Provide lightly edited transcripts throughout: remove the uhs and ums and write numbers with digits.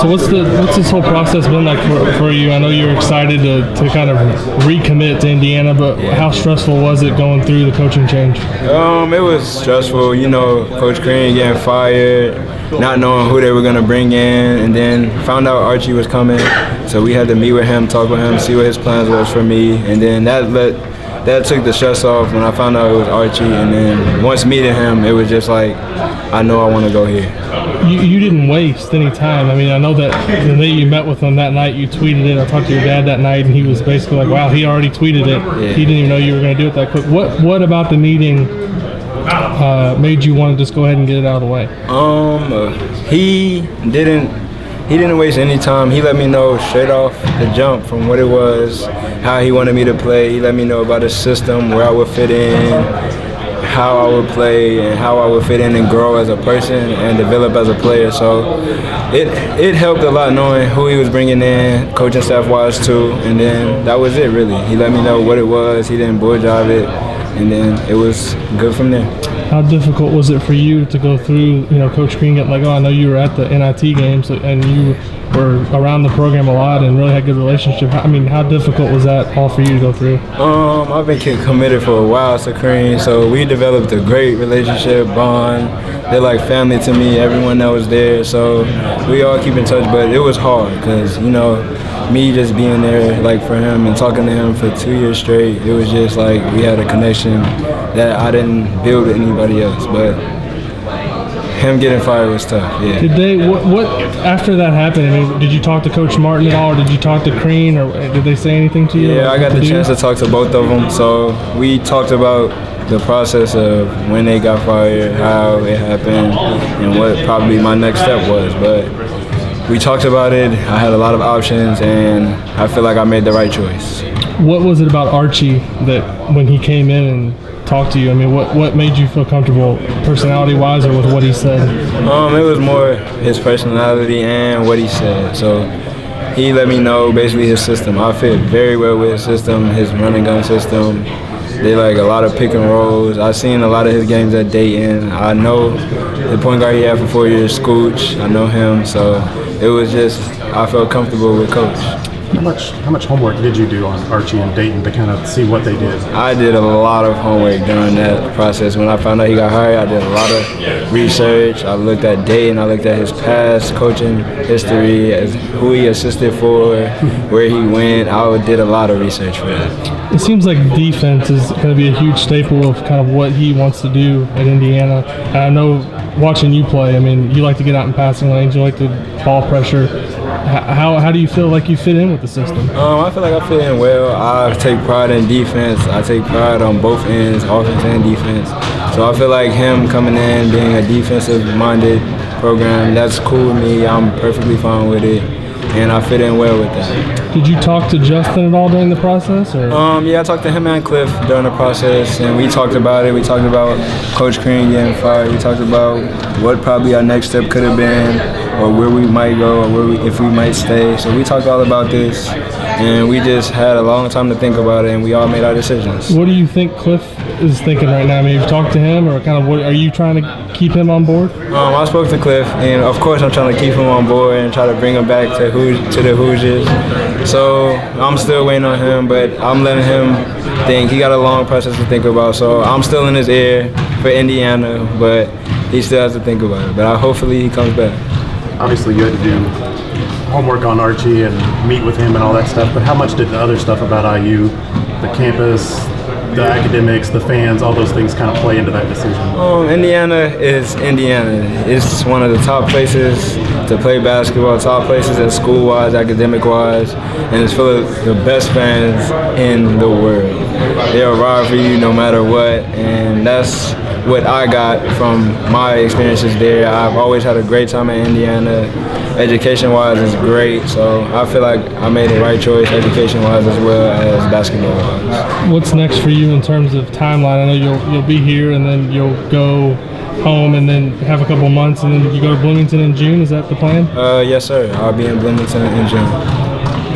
So what's this whole process been like for you? I know you're excited to kind of recommit to Indiana, but how stressful was it going through the coaching change? It was stressful. You know, Coach Crean getting fired, not knowing who they were going to bring in, and then found out Archie was coming. So we had to meet with him, talk with him, see what his plans was for me, and then that took the stress off when I found out it was Archie. And then once meeting him, it was just like, I know I want to go here. You didn't waste any time. I mean, I know that the day you met with him that night, you tweeted it. I talked to your dad that night, and he was basically like, wow, he already tweeted it. Yeah. He didn't even know you were going to do it that quick. What about the meeting made you want to just go ahead and get it out of the way? He didn't waste any time. He let me know straight off the jump from what it was, how he wanted me to play. He let me know about his system, where I would fit in, how I would play, and how I would fit in and grow as a person and develop as a player. So it helped a lot knowing who he was bringing in, coaching staff-wise too, and then that was it really. He let me know what it was. He didn't bull jive it, and then it was good from there. How difficult was it for you to go through, Coach Crean getting like, oh, I know you were at the NIT games and you were around the program a lot and really had a good relationship. I mean, how difficult was that all for you to go through? I've been committed for a while to Crean, so we developed a great relationship, bond. They're like family to me, everyone that was there, so we all keep in touch, but it was hard because, me just being there like for him and talking to him for 2 years straight, it was just like we had a connection that I didn't build with anybody else, but him getting fired was tough. Yeah. Did they what after that happened? I mean, did you talk to Coach Martin at all, or did you talk to Crean, or did they say anything to you? Yeah, I got the chance to talk to both of them, so we talked about the process of when they got fired, how it happened, and what probably my next step was, but we talked about it. I had a lot of options, and I feel like I made the right choice. What was it about Archie that when he came in and talked to you, I mean, what made you feel comfortable personality-wise or with what he said? It was more his personality and what he said. So he let me know basically his system. I fit very well with his system, his running gun system. They like a lot of pick and rolls. I've seen a lot of his games at Dayton. I know the point guard he had for 4 years, Scooch. I know him, so it was just, I felt comfortable with Coach. How much homework did you do on Archie and Dayton to kind of see what they did? I did a lot of homework during that process. When I found out he got hired, I did a lot of research. I looked at Dayton, I looked at his past coaching history, who he assisted for, where he went. I did a lot of research for that. It seems like defense is going to be a huge staple of kind of what he wants to do at Indiana. And I know watching you play, I mean, you like to get out in passing lanes, you like the ball pressure. How do you feel like you fit in with the system? I feel like I fit in well. I take pride in defense. I take pride on both ends, offense and defense. So I feel like him coming in, being a defensive-minded program, that's cool with me. I'm perfectly fine with it, and I fit in well with that. Did you talk to Justin at all during the process? Or? Yeah, I talked to him and Cliff during the process, and we talked about it. We talked about Coach Crean getting fired. We talked about what probably our next step could have been, or where we might go, or if we might stay. So we talked all about this, and we just had a long time to think about it, and we all made our decisions. What do you think Cliff is thinking right now? I mean, you've talked to him, or kind of what are you trying to keep him on board? I spoke to Cliff, and of course I'm trying to keep him on board and try to bring him back to the Hoosiers. So I'm still waiting on him, but I'm letting him think. He got a long process to think about, so I'm still in his ear for Indiana, but he still has to think about it. But hopefully he comes back. Obviously you had to do homework on Archie and meet with him and all that stuff, but how much did the other stuff about IU, the campus, the academics, the fans, all those things kind of play into that decision? Indiana is Indiana. It's one of the top places to play basketball, top places in school-wise, academic-wise, and it's full of the best fans in the world. They'll ride for you no matter what, and that's what I got from my experiences there. I've always had a great time at Indiana. Education-wise, it's great, so I feel like I made the right choice education-wise as well as basketball-wise. What's next for you in terms of timeline? I know you'll be here, and then you'll go home and then have a couple months, and then you go to Bloomington in June. Is that the plan? Yes, sir. I'll be in Bloomington in June.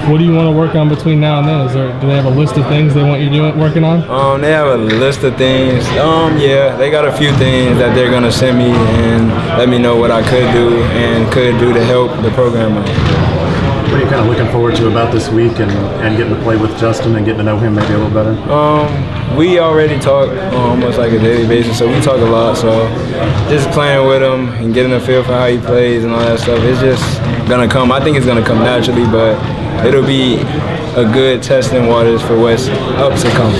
What do you want to work on between now and then? Do they have a list of things they want you working on? They have a list of things. Yeah, they got a few things that they're gonna send me and let me know what I could do to help the program out. What are you kind of looking forward to about this week and getting to play with Justin and getting to know him maybe a little better? We already talk almost like a daily basis, so we talk a lot. So just playing with him and getting a feel for how he plays and all that stuff, it's just gonna come. I think it's gonna come naturally, but it'll be a good testing waters for what's up to come.